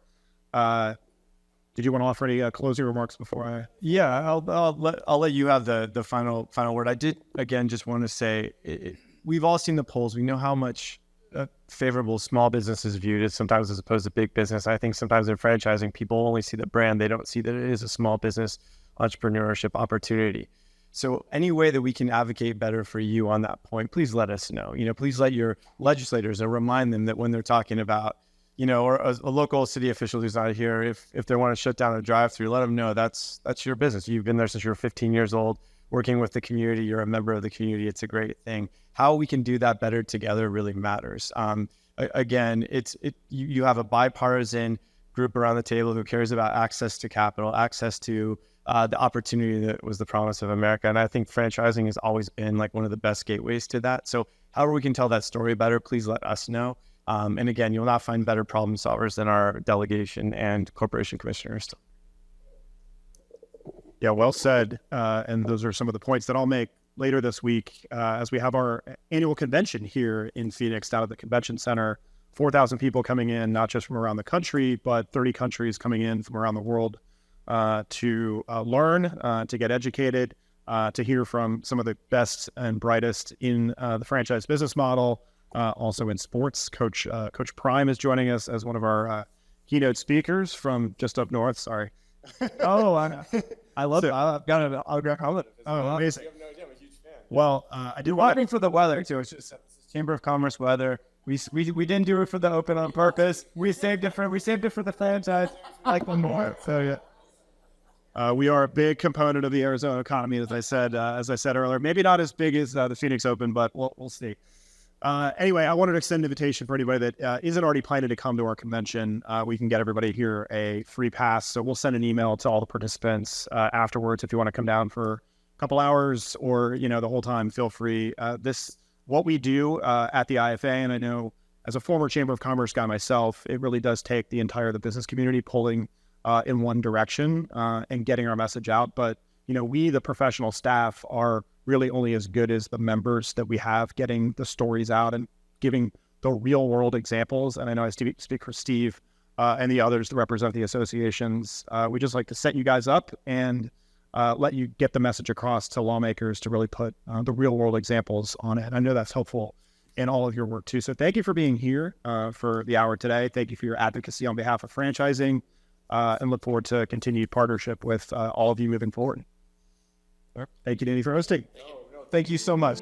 Did you want to offer any closing remarks before I? Yeah, I'll let you have the final word. I did again just want to say we've all seen the polls. We know how much favorable small business is viewed as sometimes as opposed to big business. I think sometimes in franchising, people only see the brand; they don't see that it is a small business entrepreneurship opportunity. So any way that we can advocate better for you on that point, please let us know. Please let your legislators and remind them that when they're talking about, or a local city official who's not here, if they want to shut down a drive-through, let them know that's your business. You've been there since you were 15 years old, working with the community. You're a member of the community. It's a great thing. How we can do that better together really matters. Again, you have a bipartisan group around the table who cares about access to capital, access to the opportunity that was the promise of America. And I think franchising has always been like one of the best gateways to that. So however we can tell that story better, please let us know. And again, you'll not find better problem solvers than our delegation and corporation commissioners. Yeah, well said. And those are some of the points that I'll make later this week as we have our annual convention here in Phoenix down at the convention center. 4,000 people coming in, not just from around the country, but 30 countries coming in from around the world to learn, to get educated, to hear from some of the best and brightest in the franchise business model, also in sports. Coach Prime is joining us as one of our keynote speakers from just up north. Sorry. Oh, I love it. I've got an autograph helmet. Oh, amazing. You have no idea, I'm a huge fan. Well, I do want for the weather too. It's just Chamber of Commerce weather. We didn't do it for the open on purpose. We saved it for the franchise. Like one more. So yeah. We are a big component of the Arizona economy, as I said earlier. Maybe not as big as the Phoenix Open, but we'll see. Anyway, I wanted to extend an invitation for anybody that isn't already planning to come to our convention. We can get everybody here a free pass. So we'll send an email to all the participants afterwards if you want to come down for a couple hours or the whole time. Feel free. What we do at the IFA, and I know as a former Chamber of Commerce guy myself, it really does take the business community pulling in one direction and getting our message out. But, we, the professional staff, are really only as good as the members that we have getting the stories out and giving the real world examples. And I know I speak for Steve and the others that represent the associations. We just like to set you guys up and let you get the message across to lawmakers to really put the real world examples on it. And I know that's helpful in all of your work too. So thank you for being here for the hour today. Thank you for your advocacy on behalf of franchising, and look forward to continued partnership with all of you moving forward. Thank you, Danny, for hosting. Thank you so much.